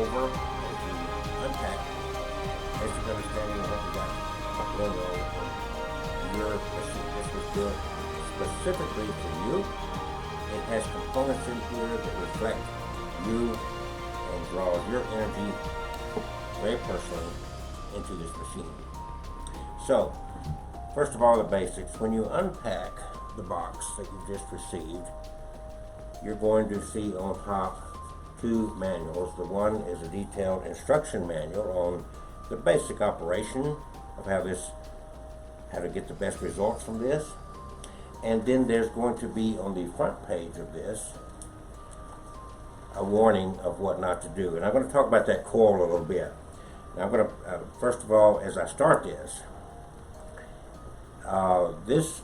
over and to unpack basic understanding of what we got going on your machine. This was built specifically for you. It has components in here that reflect you and draw your energy very personally into this machine. So, first of all, the basics. When you unpack the box that you just received, you're going to see on top two manuals. The one is a detailed instruction manual on the basic operation of how to get the best results from this. And then there's going to be on the front page of this a warning of what not to do. And I'm going to talk about that coil a little bit. Now I'm going to, first of all, as I start this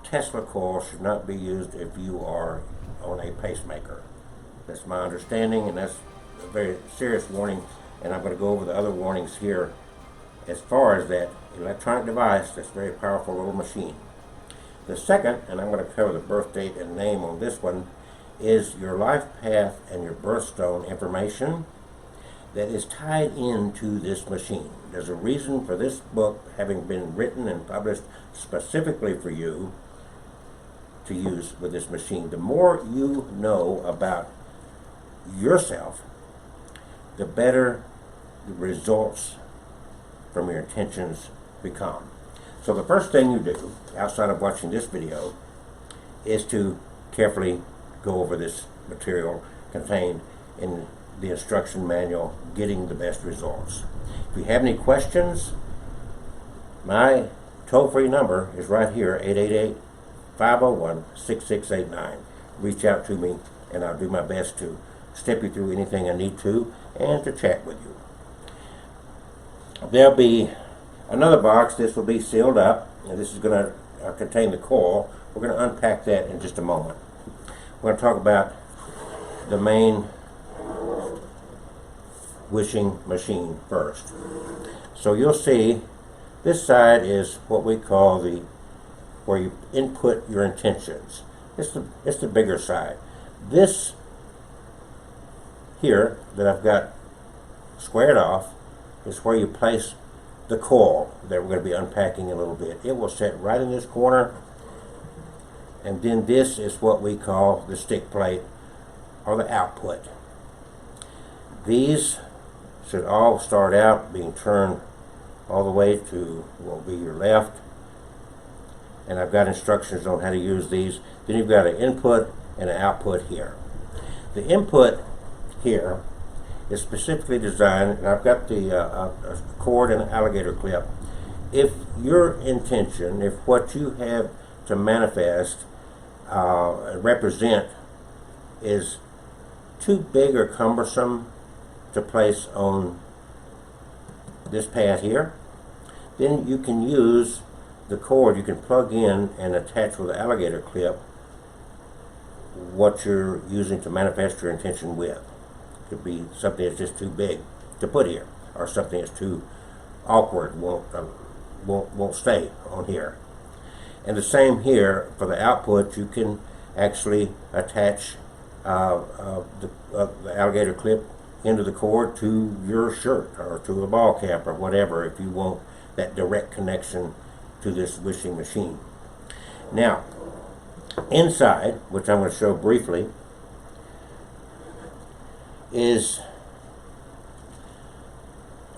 Tesla coil should not be used if you are on a pacemaker. That's my understanding, and that's a very serious warning, and I'm going to go over the other warnings here as far as that electronic device, that's a very powerful little machine. The second, and I'm going to cover the birth date and name on this one, is your life path and your birthstone information that is tied into this machine. There's a reason for this book having been written and published specifically for you to use with this machine. The more you know about yourself, the better the results from your intentions become. So the first thing you do, outside of watching this video, is to carefully go over this material contained in the instruction manual, Getting the Best Results. If you have any questions, my toll-free number is right here, 888-501-6689. Reach out to me and I'll do my best to step you through anything I need to and to chat with you. There'll be another box. This will be sealed up, and this is going to contain the coil. We're going to unpack that in just a moment. We're going to talk about the main wishing machine first. So you'll see this side is what we call where you input your intentions. It's the bigger side. This here that I've got squared off is where you place the coil that we're going to be unpacking a little bit. It will sit right in this corner, and then this is what we call the stick plate or the output. These should all start out being turned all the way to what will be your left, and I've got instructions on how to use these. Then you've got an input and an output here. The input here is specifically designed, and I've got the a cord and an alligator clip. If your intention, if what you have to manifest and represent is too big or cumbersome to place on this pad here, then you can use the cord. You can plug in and attach with the alligator clip what you're using to manifest your intention with. It could be something that's just too big to put here, or something that's too awkward, won't stay on here. And the same here for the output. You can actually attach the alligator clip into the cord to your shirt or to a ball cap or whatever, if you want that direct connection to this wishing machine. Now, inside, which I'm going to show briefly, is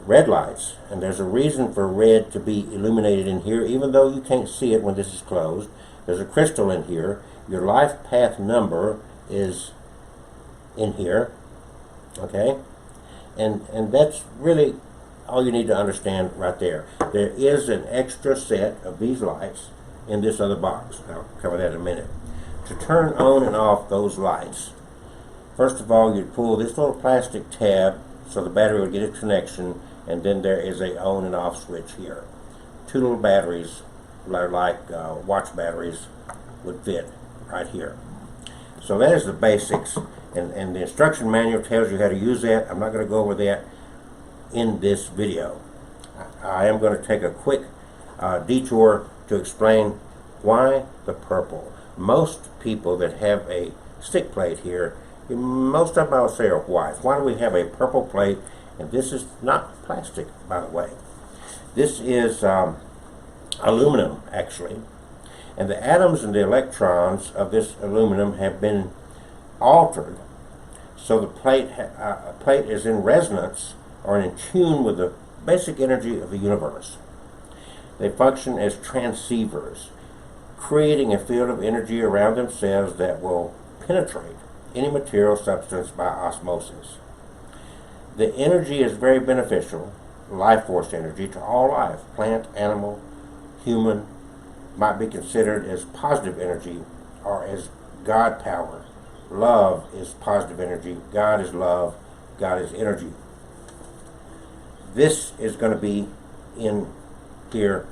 red lights, and there's a reason for red to be illuminated in here, even though you can't see it when this is closed. There's a crystal in here. Your life path number is in here, okay? And that's really all you need to understand right there. There is an extra set of these lights in this other box. I'll cover that in a minute. To turn on and off those lights, first of all, you'd pull this little plastic tab so the battery will get its connection, and then there is a on and off switch here. Two little batteries, like watch batteries, would fit right here. So that is the basics, and the instruction manual tells you how to use that. I'm not going to go over that in this video. I am going to take a quick detour to explain why the purple. Most people that have a stick plate here Most of them I would say are white. Why do we have a purple plate? And this is not plastic, by the way. This is aluminum, actually. And the atoms and the electrons of this aluminum have been altered so the plate is in resonance or in tune with the basic energy of the universe. They function as transceivers, creating a field of energy around themselves that will penetrate any material substance by osmosis. The energy is very beneficial, life force energy, to all life, plant, animal, human, might be considered as positive energy or as God power. Love is positive energy. God is love. God is energy. This is going to be in here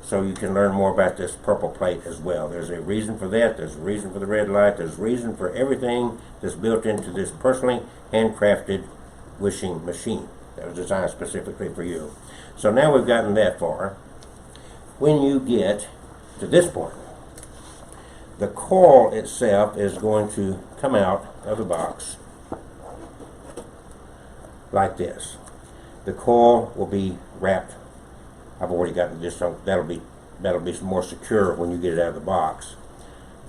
so you can learn more about this purple plate as well. There's a reason for that. There's a reason for the red light. There's a reason for everything that's built into this personally handcrafted wishing machine that was designed specifically for you. So now we've gotten that far. When you get to this point, the coil itself is going to come out of the box like this. The coil will be wrapped. I've already gotten this, so that'll be more secure when you get it out of the box.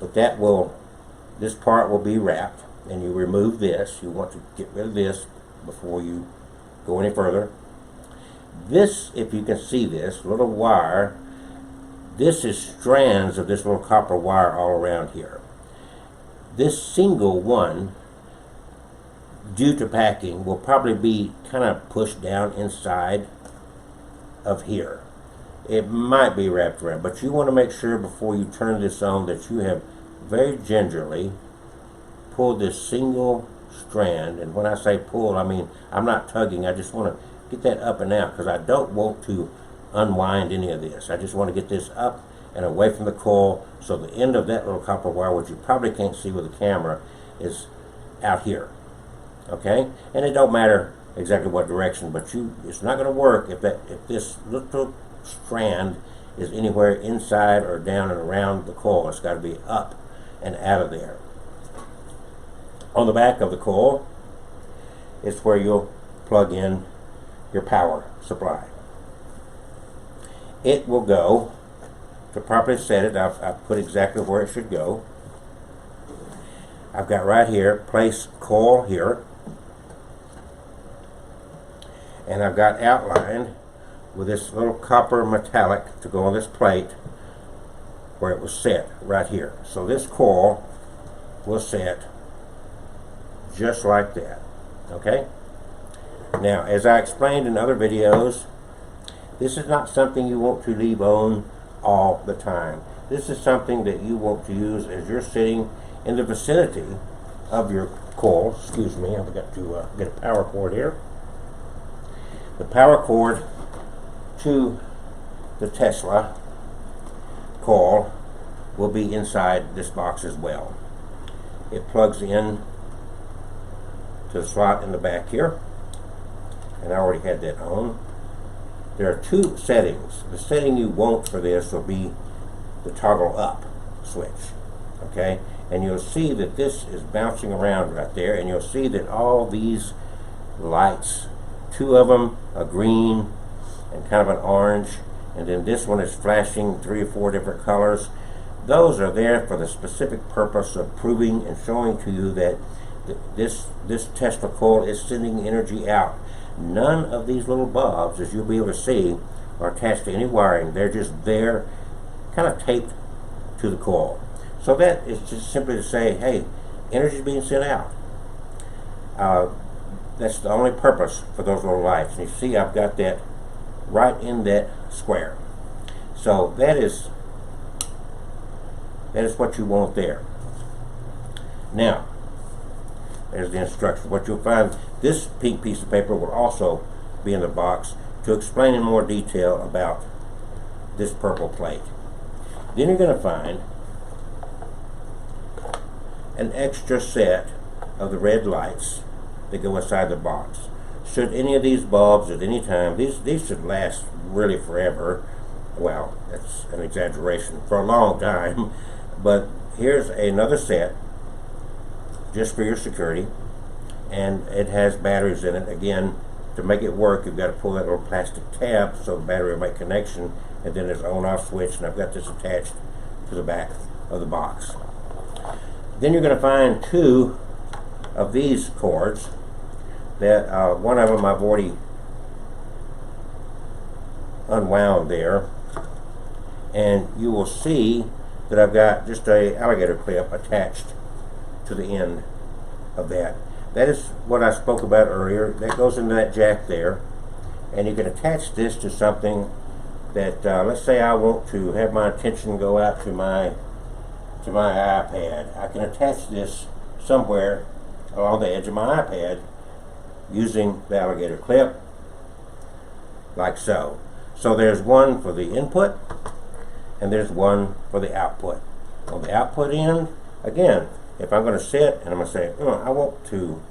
But this part will be wrapped, and you remove this. You want to get rid of this before you go any further. This, if you can see this little wire, this is strands of this little copper wire all around here. This single one, due to packing, will probably be kind of pushed down inside of here. It might be wrapped around, but you want to make sure before you turn this on that you have very gingerly pulled this single strand. And when I say pull, I mean I'm not tugging. I just want to get that up and out because I don't want to unwind any of this. I just want to get this up and away from the coil, so the end of that little copper wire, which you probably can't see with the camera, is out here. Okay? And it don't matter exactly what direction, but it's not going to work if this little strand is anywhere inside or down and around the coil. It's got to be up and out of there. On the back of the coil is where you'll plug in your power supply. It will go, to properly set it, I've put exactly where it should go. I've got right here, place coil here, and I've got outlined with this little copper metallic to go on this plate where it was set right here. So this coil will set just like that. Okay? Now, as I explained in other videos, this is not something you want to leave on all the time. This is something that you want to use as you're sitting in the vicinity of your coil. Excuse me, I've got to get a power cord here. The power cord to the Tesla coil will be inside this box as well. It plugs in to the slot in the back here, and I already had that on. There are two settings. The setting you want for this will be the toggle up switch. Okay? And you'll see that this is bouncing around right there, and you'll see that all these lights, two of them, a green and kind of an orange, and then this one is flashing 3 or 4 different colors. Those are there for the specific purpose of proving and showing to you that this Tesla coil is sending energy out. None of these little bulbs, as you'll be able to see, are attached to any wiring. They're just there, kind of taped to the coil. So that is just simply to say, hey, energy is being sent out. That's the only purpose for those little lights. And you see I've got that right in that square. So that is what you want there. Now, there's the instructions. What you'll find, this pink piece of paper will also be in the box to explain in more detail about this purple plate. Then you're going to find an extra set of the red lights that go inside the box. Should any of these bulbs at any time, these should last really forever. Well, that's an exaggeration, for a long time. But here's another set, just for your security, and it has batteries in it. Again, to make it work, you've got to pull that little plastic tab so the battery will make connection, and then there's an on-off switch, and I've got this attached to the back of the box. Then you're going to find two of these cords that one of them I've already unwound there, and you will see that I've got just a alligator clip attached to the end of that. That is what I spoke about earlier. That goes into that jack there, and you can attach this to something that let's say I want to have my attention go out to my iPad. I can attach this somewhere along the edge of my iPad using the alligator clip, like so. So there's one for the input, and there's one for the output. On the output end, again, if I'm going to sit and I'm going to say, I want to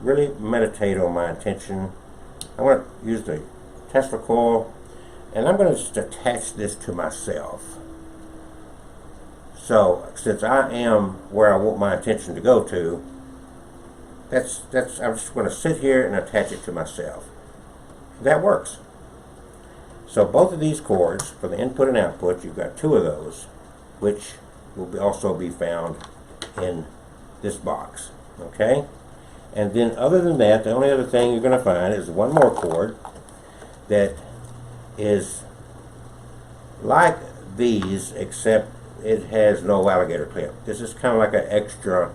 really meditate on my attention, I'm going to use the Tesla coil, and I'm going to just attach this to myself. So since I am where I want my attention to go to, I'm just going to sit here and attach it to myself. That works. So both of these cords for the input and output, you've got two of those, which will also be found in this box. Okay? And then other than that, the only other thing you're going to find is one more cord that is like these, except it has no alligator clip. This is kind of like an extra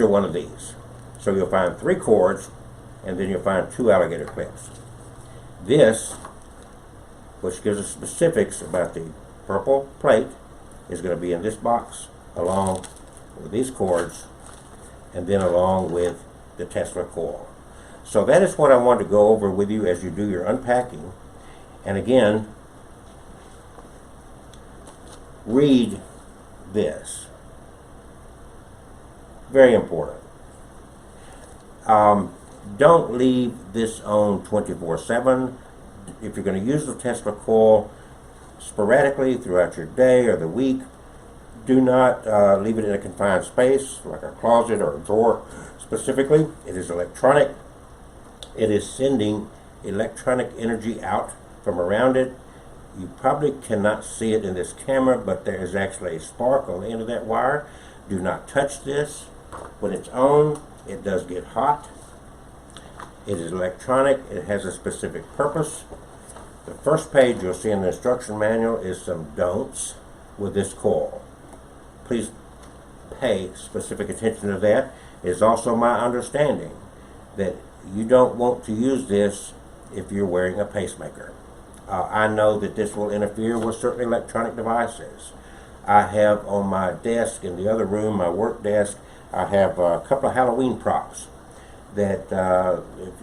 one of these. So you'll find three cords, and then you'll find two alligator clips. This, which gives us specifics about the purple plate, is going to be in this box along with these cords, and then along with the Tesla coil. So that is what I want to go over with you as you do your unpacking. And again, read this. Very important. Don't leave this on 24/7. If you're going to use the Tesla coil sporadically throughout your day or the week, do not leave it in a confined space like a closet or a drawer. Specifically, it is electronic. It is sending electronic energy out from around it. You probably cannot see it in this camera, but there is actually a spark on the end of that wire. Do not touch this. When it's on, it does get hot. It is electronic. It has a specific purpose. The first page you'll see in the instruction manual is some don'ts with this coil. Please pay specific attention to that. It is also my understanding that you don't want to use this if you're wearing a pacemaker. I know that this will interfere with certain electronic devices. I have on my desk in the other room, my work desk, I have a couple of Halloween props that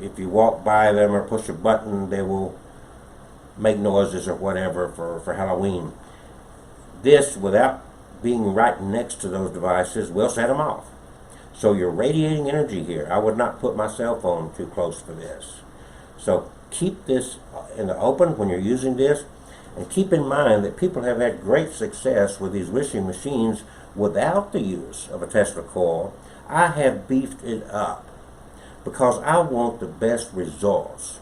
if you walk by them or push a button, they will make noises or whatever for Halloween. This, without being right next to those devices, will set them off. So you're radiating energy here. I would not put my cell phone too close for this. So keep this in the open when you're using this, and keep in mind that people have had great success with these wishing machines without the use of a Tesla coil. I have beefed it up because I want the best results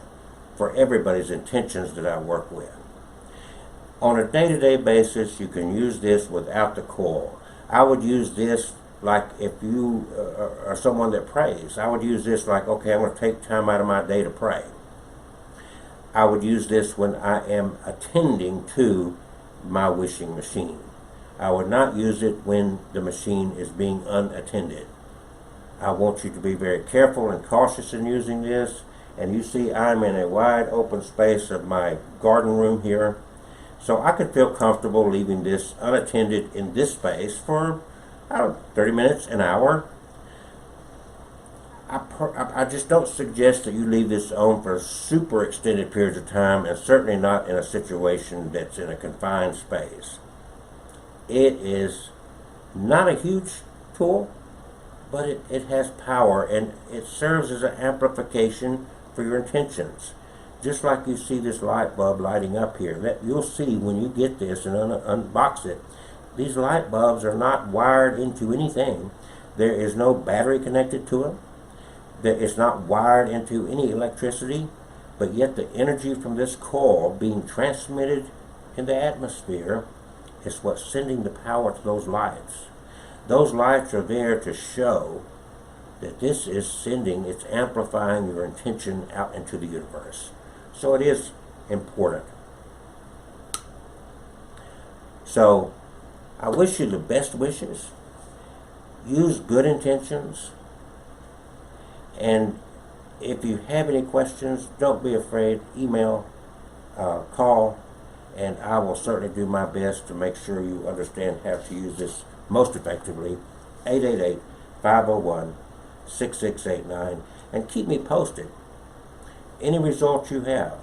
for everybody's intentions that I work with. On a day-to-day basis, you can use this without the coil. I would use this like if you are someone that prays. I would use this like, okay, I'm going to take time out of my day to pray. I would use this when I am attending to my wishing machine. I would not use it when the machine is being unattended. I want you to be very careful and cautious in using this. And you see I'm in a wide open space of my garden room here. So I could feel comfortable leaving this unattended in this space for 30 minutes, an hour. I just don't suggest that you leave this on for super extended periods of time, and certainly not in a situation that's in a confined space. It is not a huge tool, but it has power, and it serves as an amplification for your intentions. Just like you see this light bulb lighting up here, that you'll see when you get this and unbox it, these light bulbs are not wired into anything. There is no battery connected to it. That it's not wired into any electricity, but yet the energy from this coil being transmitted in the atmosphere is what's sending the power to those lights. Those lights are there to show that this is sending, it's amplifying your intention out into the universe. So it is important. So I wish you the best wishes. Use good intentions. And if you have any questions, don't be afraid. Email, call, and I will certainly do my best to make sure you understand how to use this most effectively. 888-501-6689, and keep me posted. Any results you have.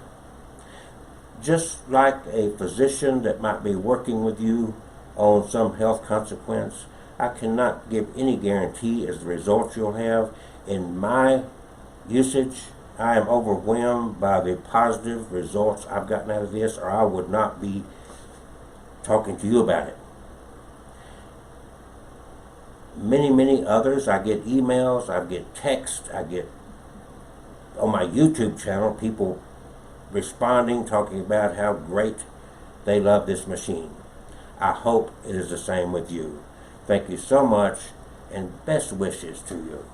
Just like a physician that might be working with you on some health consequence, I cannot give any guarantee as the results you'll have. In my usage, I am overwhelmed by the positive results I've gotten out of this, or I would not be talking to you about it. Many others, I get emails, I get texts, I get on my YouTube channel, people responding, talking about how great they love this machine. I hope it is the same with you. Thank you so much, and best wishes to you.